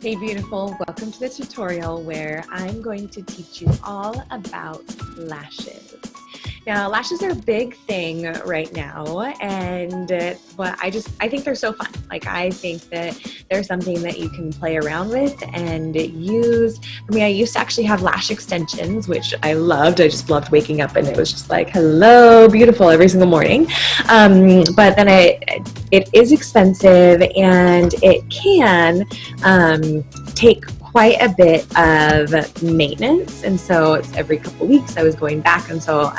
Hey beautiful, welcome to the tutorial where I'm going to teach you all about lashes. Now, lashes are a big thing right now, and but I think they're so fun. Like, I think that they're something that you can play around with and use. For me, I used to actually have lash extensions, which I loved. I just loved waking up and it was just like, hello, beautiful, every single morning. But then it is expensive and it can take quite a bit of maintenance, and so it's every couple weeks I was going back, and so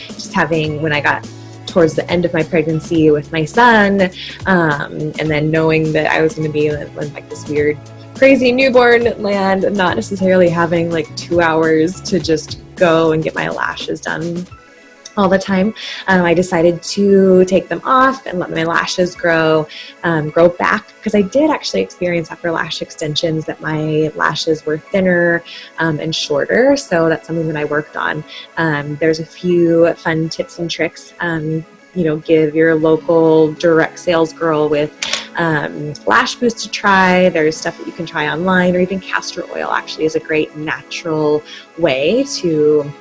just having, when I got towards the end of my pregnancy with my son, and then knowing that I was going to be in like this weird crazy newborn land, not necessarily having like 2 hours to just go and get my lashes done all the time, I decided to take them off and let my lashes grow back, because I did actually experience after lash extensions that my lashes were thinner and shorter. So that's something that I worked on. There's a few fun tips and tricks. Give your local direct sales girl with lash boost to try. There's stuff that you can try online, or even castor oil actually is a great natural way to.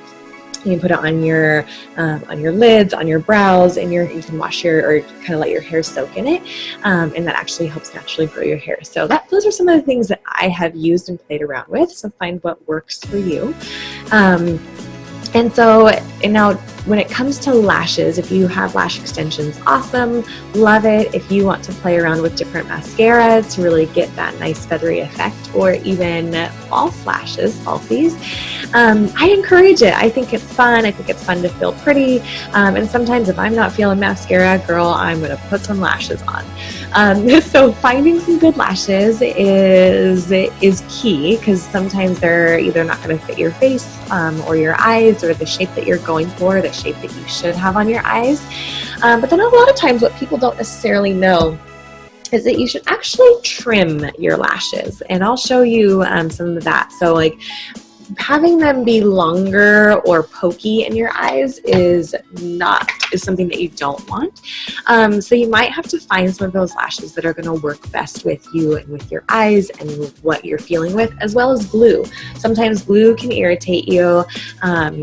You can put it on your lids, on your brows, and you can wash or kind of let your hair soak in it, and that actually helps naturally grow your hair. So those are some of the things that I have used and played around with. So find what works for you. And now when it comes to lashes, if you have lash extensions, awesome, love it. If you want to play around with different mascaras to really get that nice feathery effect, or even false lashes, falsies, I encourage it. I think it's fun. I think it's fun to feel pretty. And sometimes if I'm not feeling mascara, girl, I'm going to put some lashes on. So finding some good lashes is key, because sometimes they're either not going to fit your face or your eyes, or the shape that you're going for, the shape that you should have on your eyes. But then a lot of times what people don't necessarily know is that you should actually trim your lashes, and I'll show you some of that. So like, having them be longer or pokey in your eyes is something that you don't want. So you might have to find some of those lashes that are going to work best with you and with your eyes and what you're feeling with, as well as glue. Sometimes glue can irritate you.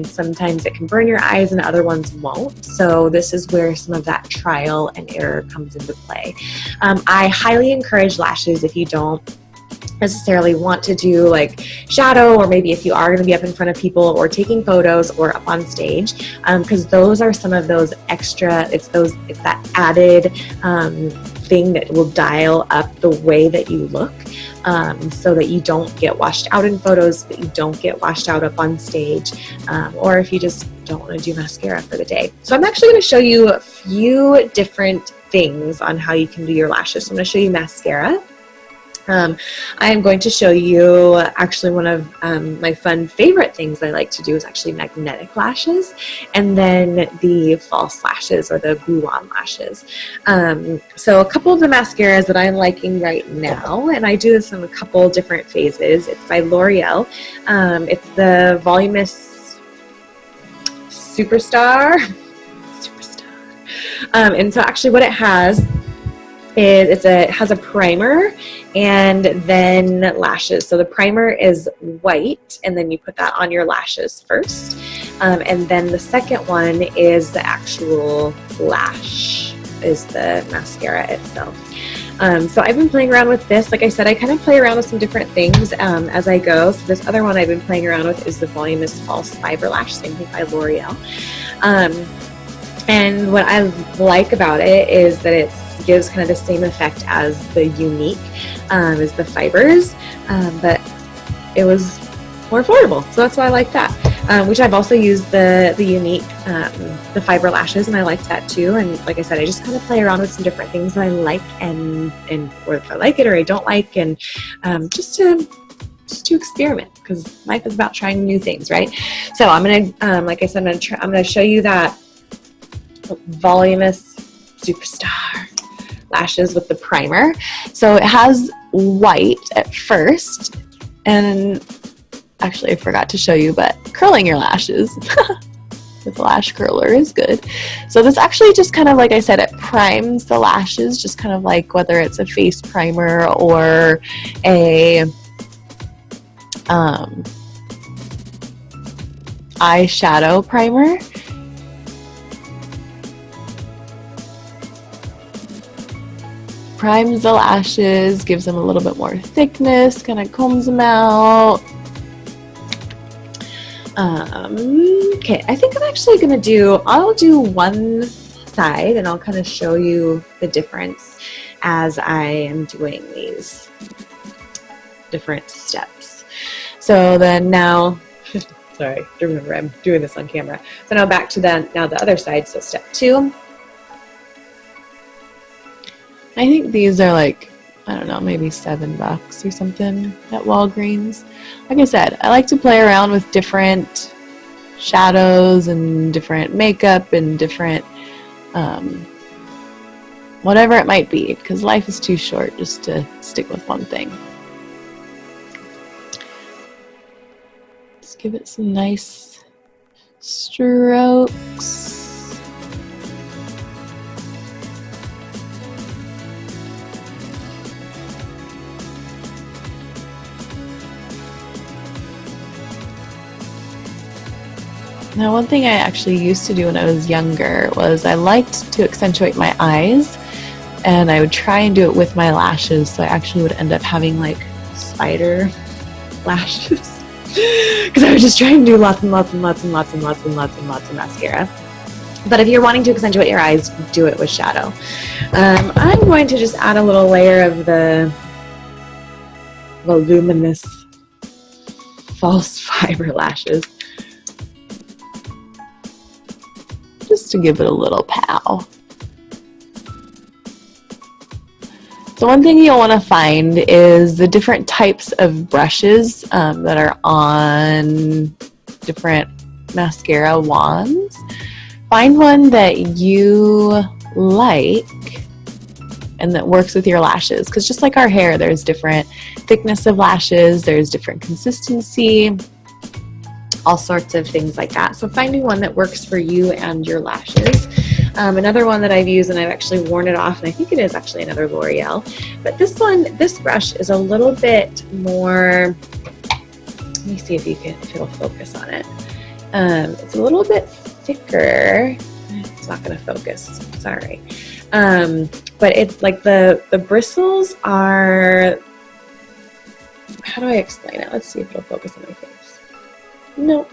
Sometimes it can burn your eyes and other ones won't. So this is where some of that trial and error comes into play. I highly encourage lashes if you don't necessarily want to do like shadow, or maybe if you are going to be up in front of people or taking photos or up on stage, because those are some of those extra, it's that added thing that will dial up the way that you look, so that you don't get washed out in photos, but you don't get washed out up on stage, or if you just don't want to do mascara for the day. So I'm actually going to show you a few different things on how you can do your lashes. So I'm going to show you mascara. I am going to show you actually one of my fun favorite things I like to do is actually magnetic lashes, and then the false lashes, or the glue-on lashes. So a couple of the mascaras that I'm liking right now, and I do this in a couple different phases. It's by L'Oreal. It's the Voluminous Superstar. And so actually what it has is it has a primer and then lashes. So the primer is white, and then you put that on your lashes first. And then the second one is the actual Lash, is the mascara itself. So I've been playing around with this. Like I said, I kind of play around with some different things as I go. So this other one I've been playing around with is the Voluminous False Fiber Lash, same thing by L'Oreal. And what I like about it is that it gives kind of the same effect as the Unique, as the fibers, but it was more affordable. So that's why I like that. Which I've also used the Unique, the fiber lashes, and I liked that too. And like I said, I just kind of play around with some different things that I like, and or if I like it or I don't like, and just to experiment, because life is about trying new things, right? So I'm gonna, like I said, I'm gonna show you that Voluminous Superstar lashes with the primer. So it has white at first, and actually I forgot to show you, but curling your lashes with lash curler is good. So this actually just kind of, like I said, it primes the lashes, just kind of like whether it's a face primer or a eyeshadow primer. Primes the lashes, gives them a little bit more thickness, kind of combs them out. Okay, I think I'm actually gonna I'll do one side and I'll kind of show you the difference as I am doing these different steps. So then now, sorry, remember I'm doing this on camera. So now back to the other side, so step 2. I think these are like, I don't know, maybe $7 or something at Walgreens. Like I said, I like to play around with different shadows and different makeup and different whatever it might be, because life is too short just to stick with one thing. Let's give it some nice strokes. Now, one thing I actually used to do when I was younger was I liked to accentuate my eyes, and I would try and do it with my lashes, so I actually would end up having like spider lashes because I would just try and do lots and lots and lots and lots and lots and lots and lots of mascara. But if you're wanting to accentuate your eyes, do it with shadow. I'm going to just add a little layer of the voluminous false fiber lashes, just to give it a little pow. So one thing you'll want to find is the different types of brushes that are on different mascara wands. Find one that you like and that works with your lashes, because just like our hair, there's different thickness of lashes, there's different consistency, all sorts of things like that. So finding one that works for you and your lashes. Another one that I've used, and I've actually worn it off, and I think it is actually another L'Oreal, but this brush is a little bit more, let me see if it'll focus on it. It's a little bit thicker. It's not going to focus, sorry. But it's like the bristles are, how do I explain it? Let's see if it'll focus on my face. No.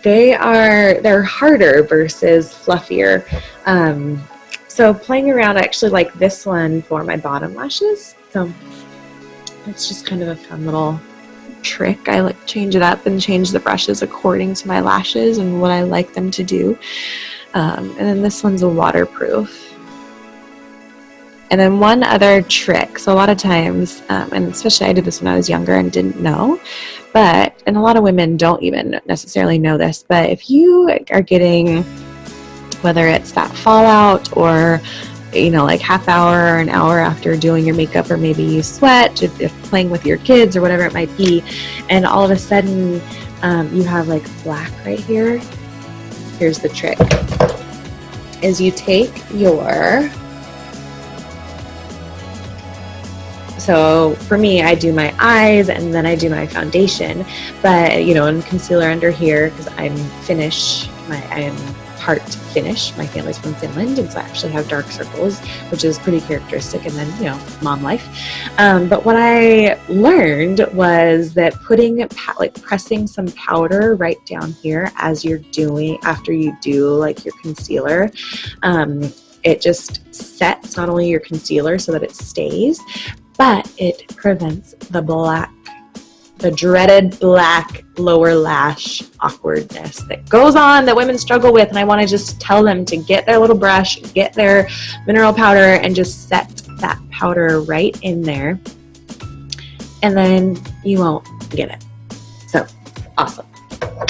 They're harder versus fluffier. So playing around, I actually like this one for my bottom lashes. So it's just kind of a fun little trick. I like change it up and change the brushes according to my lashes and what I like them to do. And then this one's a waterproof. And then one other trick, so a lot of times, and especially I did this when I was younger and didn't know, and a lot of women don't even necessarily know this, but if you are getting, whether it's that fallout or, you know, like half hour or an hour after doing your makeup, or maybe you sweat, if playing with your kids or whatever it might be, and all of a sudden you have like black right here, here's the trick, is you take your, so for me, I do my eyes and then I do my foundation, but you know, and concealer under here, because I'm Finnish, I am part Finnish, my family's from Finland, and so I actually have dark circles, which is pretty characteristic, and then, you know, mom life. But what I learned was that pressing some powder right down here as you're doing, after you do like your concealer, it just sets not only your concealer so that it stays, but it prevents the dreaded black lower lash awkwardness that goes on, that women struggle with. And I want to just tell them to get their little brush, get their mineral powder, and just set that powder right in there. And then you won't get it. So awesome.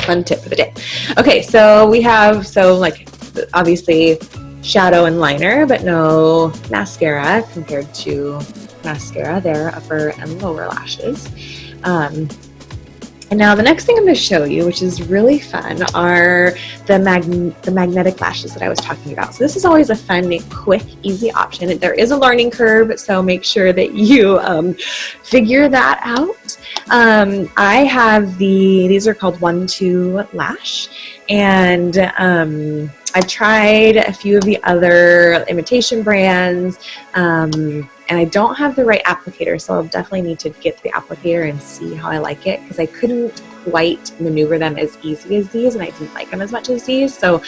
Fun tip for the day. Okay, so we have, like obviously shadow and liner, but no mascara compared to mascara, their upper and lower lashes. And now the next thing I'm going to show you, which is really fun, are the magnetic lashes that I was talking about. So this is always a fun, quick, easy option. There is a learning curve, so make sure that you figure that out. I have these are called 1-2 Lash, and I've tried a few of the other imitation brands, and I don't have the right applicator, so I'll definitely need to get the applicator and see how I like it, because I couldn't quite maneuver them as easy as these, and I didn't like them as much as these. So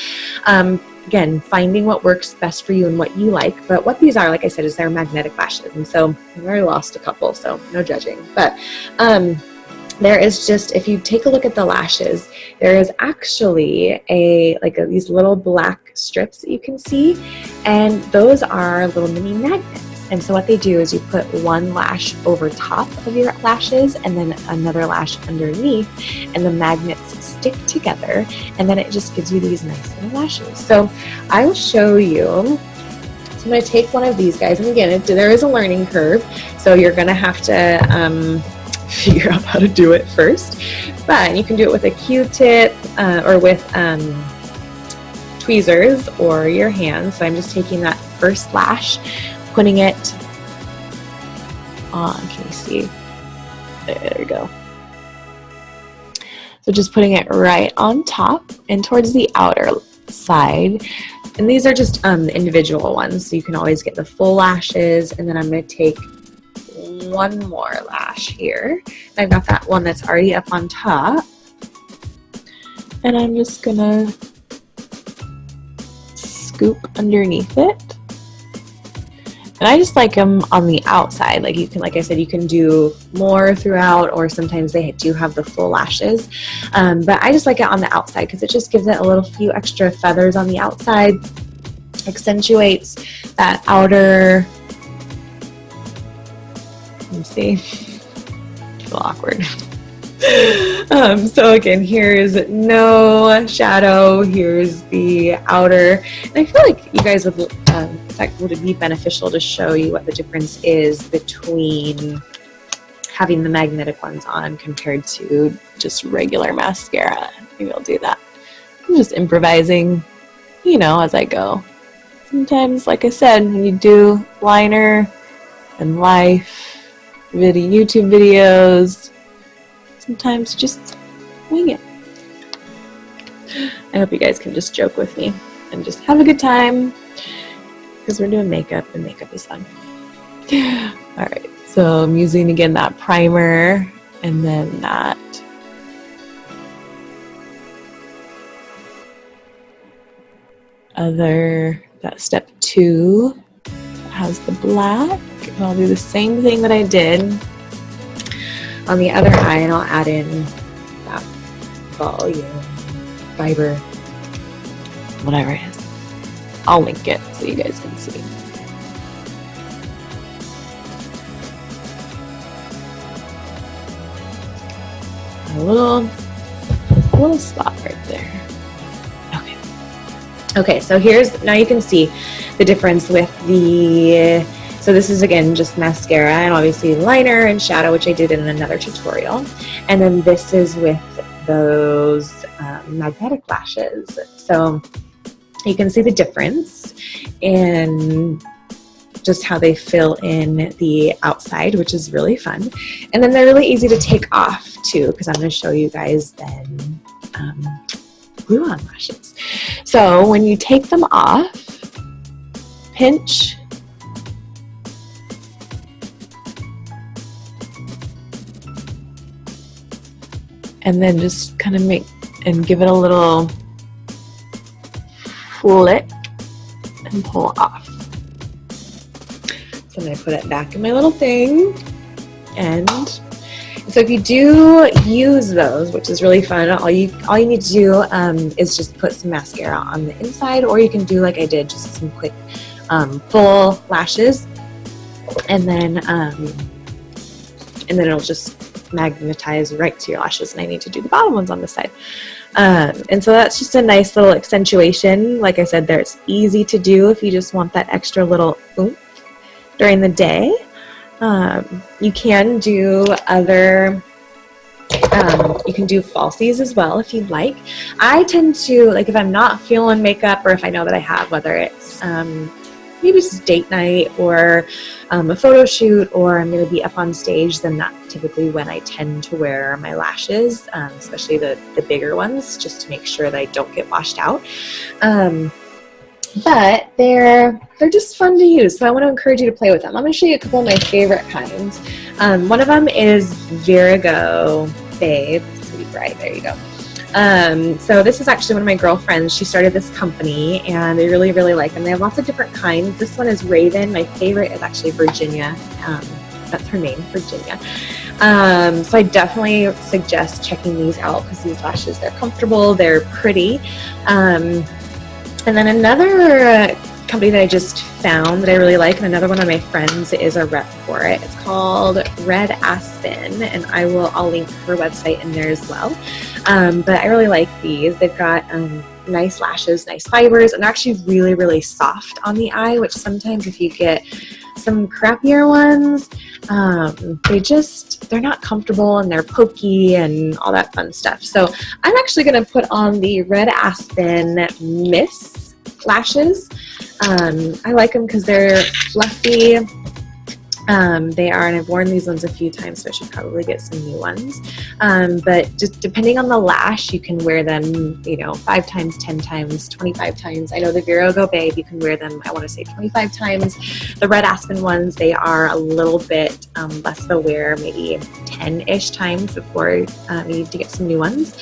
again, finding what works best for you and what you like. But what these are, like I said, is they're magnetic lashes, and so I've already lost a couple, so no judging. But there is just, if you take a look at the lashes, there is actually these little black strips that you can see, and those are little mini magnets. And so what they do is you put one lash over top of your lashes and then another lash underneath, and the magnets stick together, and then it just gives you these nice little lashes. So I will show you. So I'm going to take one of these guys, and again, there is a learning curve, so you're going to have to figure out how to do it first. But you can do it with a Q-tip or with tweezers or your hands. So I'm just taking that first lash, putting it on, can you see? There we go. So just putting it right on top and towards the outer side. And these are just individual ones, so you can always get the full lashes. And then I'm going to take one more lash here. And I've got that one that's already up on top. And I'm just going to scoop underneath it. And I just like them on the outside. Like you can, like I said, you can do more throughout, or sometimes they do have the full lashes. But I just like it on the outside because it just gives it a few extra feathers on the outside, accentuates that outer. Let me see. A little awkward. So again, here's no shadow, here's the outer, and I feel like you guys would be beneficial to show you what the difference is between having the magnetic ones on compared to just regular mascara. Maybe I'll do that. I'm just improvising, as I go. Sometimes, like I said, when you do liner and life, YouTube videos, sometimes just wing it. I hope you guys can just joke with me and just have a good time, because we're doing makeup and makeup is fun. Alright, so I'm using again that primer and then that step 2 that has the black, and I'll do the same thing that I did on the other eye, and I'll add in that volume, fiber, whatever it is. I'll link it so you guys can see. A little spot right there. Okay, so now you can see the difference with so this is again just mascara and obviously liner and shadow, which I did in another tutorial. And then this is with those magnetic lashes. So you can see the difference in just how they fill in the outside, which is really fun. And then they're really easy to take off too, because I'm going to show you guys then glue-on lashes. So when you take them off, pinch and then just kind of give it a little flick and pull off. So I'm going to put it back in my little thing. And so if you do use those, which is really fun, all you need to do is just put some mascara on the inside, or you can do like I did, just some quick full lashes, and then it'll just magnetize right to your lashes. And I need to do the bottom ones on the side. And so that's just a nice little accentuation. Like I said, there, it's easy to do if you just want that extra little oomph during the day. You can do other, you can do falsies as well if you'd like. I tend to, like if I'm not feeling makeup, or if I know that I have, whether it's maybe just date night or a photo shoot, or I'm going to be up on stage, then that's typically when I tend to wear my lashes, especially the bigger ones, just to make sure that I don't get washed out. But they're just fun to use, so I want to encourage you to play with them. I'm going to show you a couple of my favorite kinds. One of them is Virigo Babe. It's pretty bright. There you go. So this is actually one of my girlfriends. She started this company, and they really, really like them. They have lots of different kinds. This one is Raven. My favorite is actually Virginia. That's her name, Virginia. So I definitely suggest checking these out because these lashes, they're comfortable, they're pretty. And then another company that I just found that I really like, and another one of my friends is a rep for it. It's called Red Aspen, and I'll link her website in there as well. But I really like these. They've got nice lashes, nice fibers, and they're actually really, really soft on the eye, which sometimes if you get some crappier ones, they're not comfortable and they're pokey and all that fun stuff. So I'm actually going to put on the Red Aspen Miss lashes. I like them because they're fluffy. They are, and I've worn these ones a few times, so I should probably get some new ones. But just depending on the lash, you can wear them, 5 times, 10 times, 25 times. I know the Virigo Babe, you can wear them, I want to say 25 times. The Red Aspen ones, they are a little bit less of a wear, maybe 10-ish times before you need to get some new ones.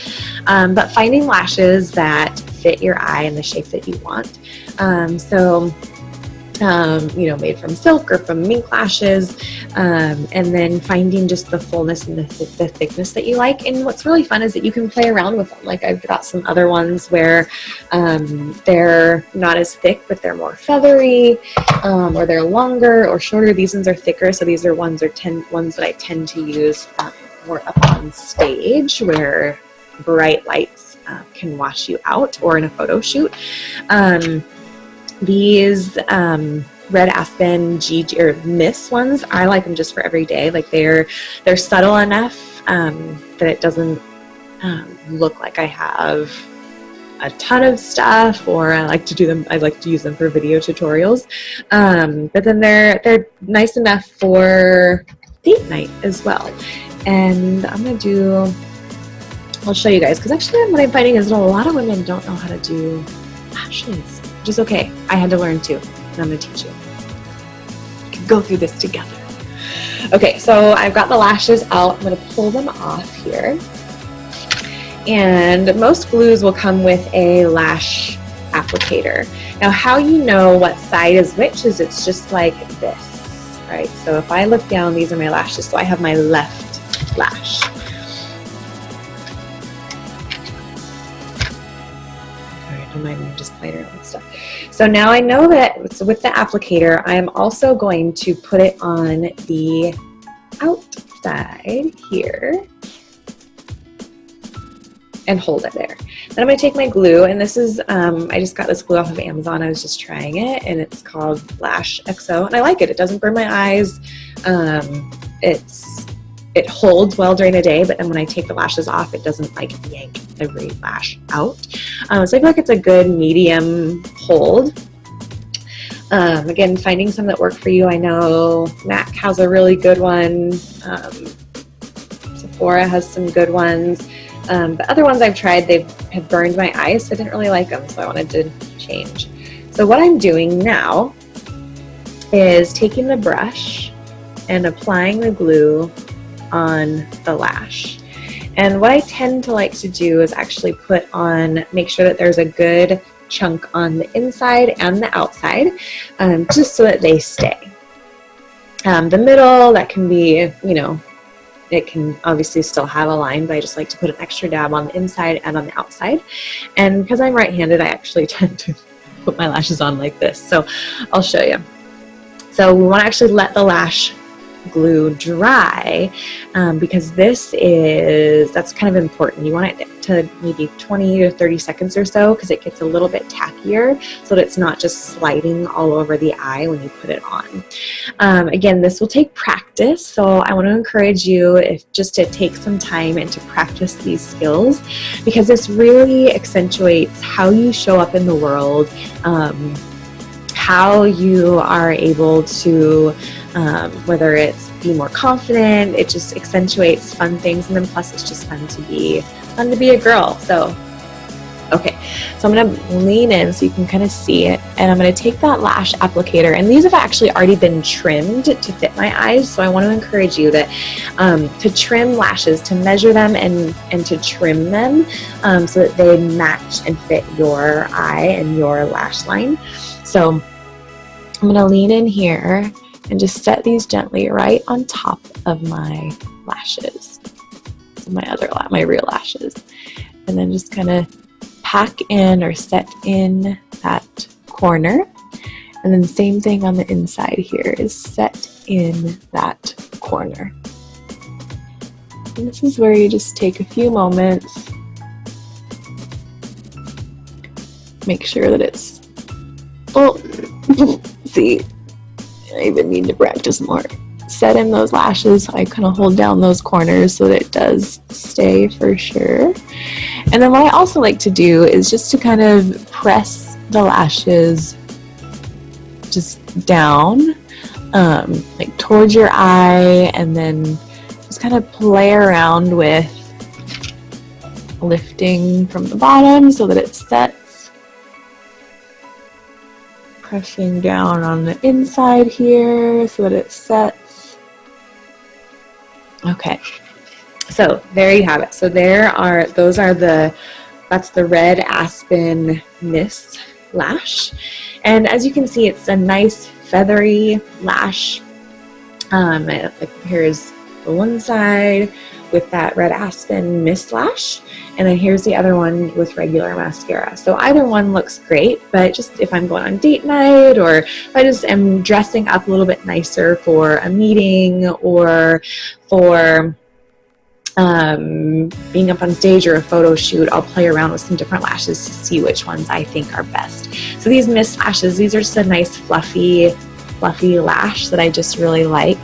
But finding lashes that fit your eye in the shape that you want. Made from silk or from mink lashes, and then finding just the fullness and the thickness that you like. And what's really fun is that you can play around with them. Like I've got some other ones where they're not as thick, but they're more feathery, or they're longer or shorter. These ones are thicker, so these are ones that I tend to use more up on stage where bright lights can wash you out, or in a photo shoot. These Red Aspen GG or Miss ones, I like them just for every day. Like they're subtle enough that it doesn't look like I have a ton of stuff, or I like to use them for video tutorials. But then they're nice enough for date night as well. And I'll show you guys, because actually what I'm finding is that a lot of women don't know how to do lashes. Which is okay. I had to learn too, and I'm going to teach you. We can go through this together. Okay, so I've got the lashes out. I'm going to pull them off here. And most glues will come with a lash applicator. Now, how you know what side is which is it's just like this, right? So if I look down, these are my lashes. So I have my left lash. Don't mind me just playing around with stuff. So now I know that with the applicator, I am also going to put it on the outside here and hold it there. Then I'm going to take my glue, and this is, I just got this glue off of Amazon. I was just trying it, and it's called Lash XO, and I like it. It doesn't burn my eyes. It holds well during the day, but then when I take the lashes off, it doesn't like yank every lash out. So I feel like it's a good medium hold. Again, finding some that work for you. I know MAC has a really good one. Sephora has some good ones. The other ones I've tried, they have burned my eyes, so I didn't really like them, so I wanted to change. So what I'm doing now is taking the brush and applying the glue on the lash. And what I tend to like to do is actually make sure that there's a good chunk on the inside and the outside, just so that they stay. The middle, that can be, it can obviously still have a line, but I just like to put an extra dab on the inside and on the outside. And because I'm right-handed, I actually tend to put my lashes on like this. So I'll show you. So we want to actually let the lash glue dry, because that's kind of important. You want it to maybe 20 to 30 seconds or so, because it gets a little bit tackier, so that it's not just sliding all over the eye when you put it on. Again, this will take practice, so I want to encourage you just to take some time and to practice these skills, because this really accentuates how you show up in the world, how you are able to, whether it's be more confident, it just accentuates fun things, and then plus it's just fun to be a girl. So okay, so I'm going to lean in so you can kind of see it, and I'm going to take that lash applicator, and these have actually already been trimmed to fit my eyes, so I want to encourage you that to trim lashes, to measure them and to trim them so that they match and fit your eye and your lash line. So I'm going to lean in here and just set these gently right on top of my lashes, my real lashes, and then just kind of pack in or set in that corner. And then the same thing on the inside here is set in that corner. And this is where you just take a few moments, make sure that it's, oh, see, I even need to practice more. Set in those lashes. I kind of hold down those corners so that it does stay for sure. And then what I also like to do is just to kind of press the lashes just down, like towards your eye, and then just kind of play around with lifting from the bottom so that it sets, pressing down on the inside here so that it sets. Okay. So there you have it. So that's the Red Aspen Mist lash. And as you can see, it's a nice feathery lash. Like here's the one side with that Red Aspen Mist lash, and then here's the other one with regular mascara. So either one looks great, but just if I'm going on date night, or if I just am dressing up a little bit nicer for a meeting, or for being up on stage or a photo shoot, I'll play around with some different lashes to see which ones I think are best. So these mist lashes, these are just a nice fluffy lash that I just really like.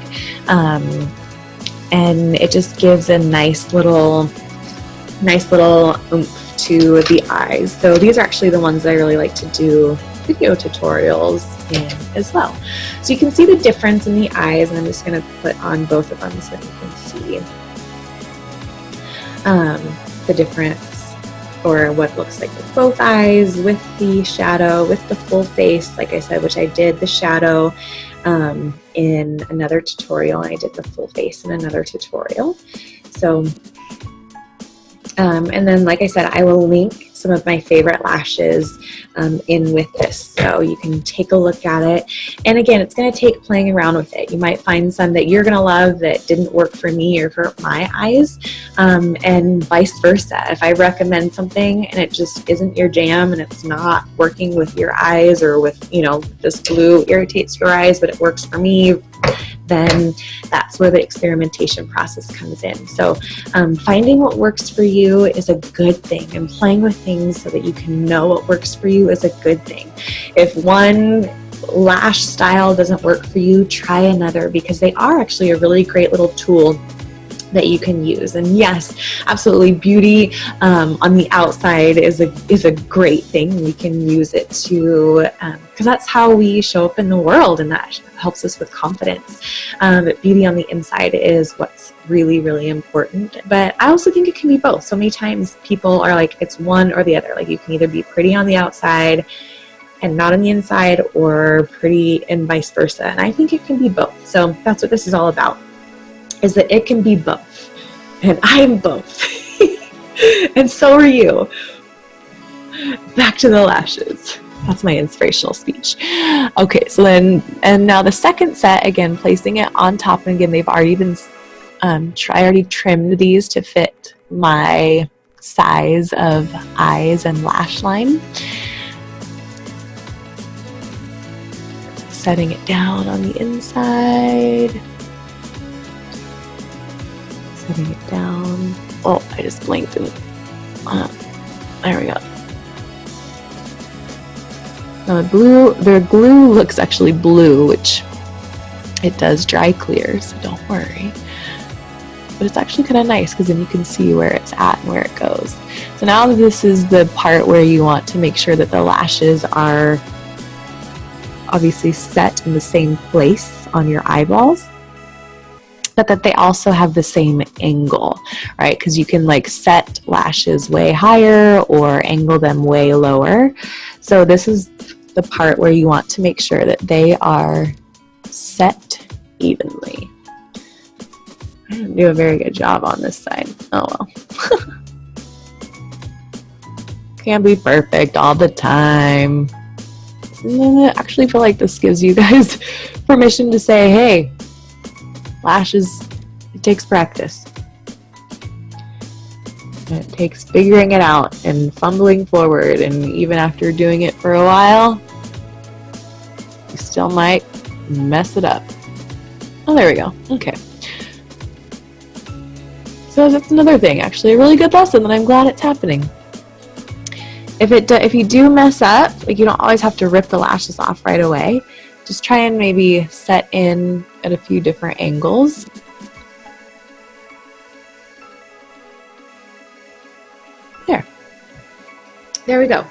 And it just gives a nice little oomph to the eyes. So these are actually the ones that I really like to do video tutorials in as well. So you can see the difference in the eyes, and I'm just going to put on both of them so that you can see the difference, or what looks like with both eyes, with the shadow, with the full face, like I said, which I did the shadow in another tutorial, and I did the full face in another tutorial. So and then, like I said, I will link some of my favorite lashes in with this, so you can take a look at it. And again, it's going to take playing around with it. You might find some that you're going to love that didn't work for me or for my eyes, and vice versa. If I recommend something and it just isn't your jam and it's not working with your eyes, or with, this glue irritates your eyes, but it works for me, then that's where the experimentation process comes in. So finding what works for you is a good thing, and playing with things so that you can know what works for you is a good thing. If one lash style doesn't work for you, try another, because they are actually a really great little tool that you can use. And yes, absolutely, beauty on the outside is a great thing. We can use it to, because that's how we show up in the world, and that helps us with confidence. But beauty on the inside is what's really, really important. But I also think it can be both. So many times people are like, it's one or the other. Like, you can either be pretty on the outside and not on the inside, or pretty and vice versa. And I think it can be both. So that's what this is all about, is that it can be both. And I'm both. And so are you. Back to the lashes. That's my inspirational speech. Okay, so then, and now the second set, again, placing it on top. And again, they've already been, I already trimmed these to fit my size of eyes and lash line. Setting it down on the inside. Setting it down. Oh, I just blinked and there we go. Now the glue looks actually blue, which it does dry clear, so don't worry. But it's actually kind of nice, because then you can see where it's at and where it goes. So now this is the part where you want to make sure that the lashes are obviously set in the same place on your eyeballs, but that they also have the same angle, right? Because you can like set lashes way higher or angle them way lower. So this is the part where you want to make sure that they are set evenly. I didn't do a very good job on this side. Oh well. Can't be perfect all the time. I actually feel like this gives you guys permission to say, hey, lashes, it takes practice. It takes figuring it out and fumbling forward, and even after doing it for a while, you still might mess it up. Oh, there we go. Okay. So that's another thing, actually, a really good lesson that I'm glad it's happening. If you do mess up, like, you don't always have to rip the lashes off right away. Just try and maybe set in at a few different angles. There we go.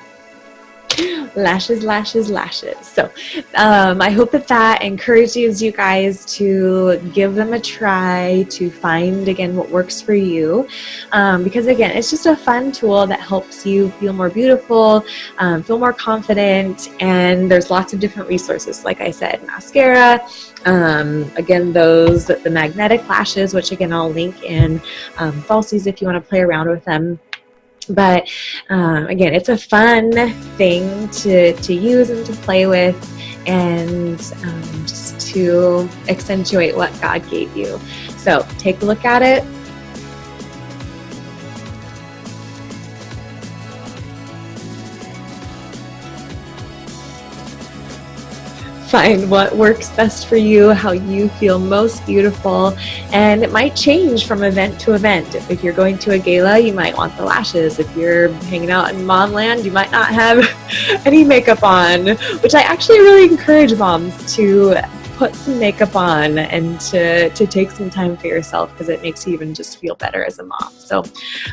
Lashes, lashes, lashes. So I hope that encourages you guys to give them a try, to find again what works for you, because again, it's just a fun tool that helps you feel more beautiful, feel more confident, and there's lots of different resources. Like I said, mascara, again, the magnetic lashes, which again I'll link in, falsies if you want to play around with them. But again, it's a fun thing to use and to play with, and just to accentuate what God gave you. So take a look at it. Find what works best for you, how you feel most beautiful, and it might change from event to event. If you're going to a gala, you might want the lashes. If you're hanging out in mom land, you might not have any makeup on, which I actually really encourage moms to put some makeup on and to take some time for yourself, because it makes you even just feel better as a mom. So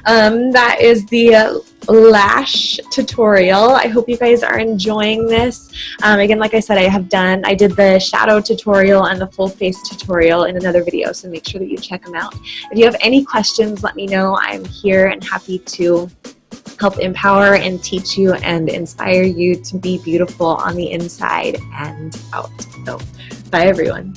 that is the lash tutorial. I hope you guys are enjoying this. Again, like I said, I did the shadow tutorial and the full face tutorial in another video, so make sure that you check them out. If you have any questions, let me know. I'm here and happy to help empower and teach you and inspire you to be beautiful on the inside and out. So bye everyone.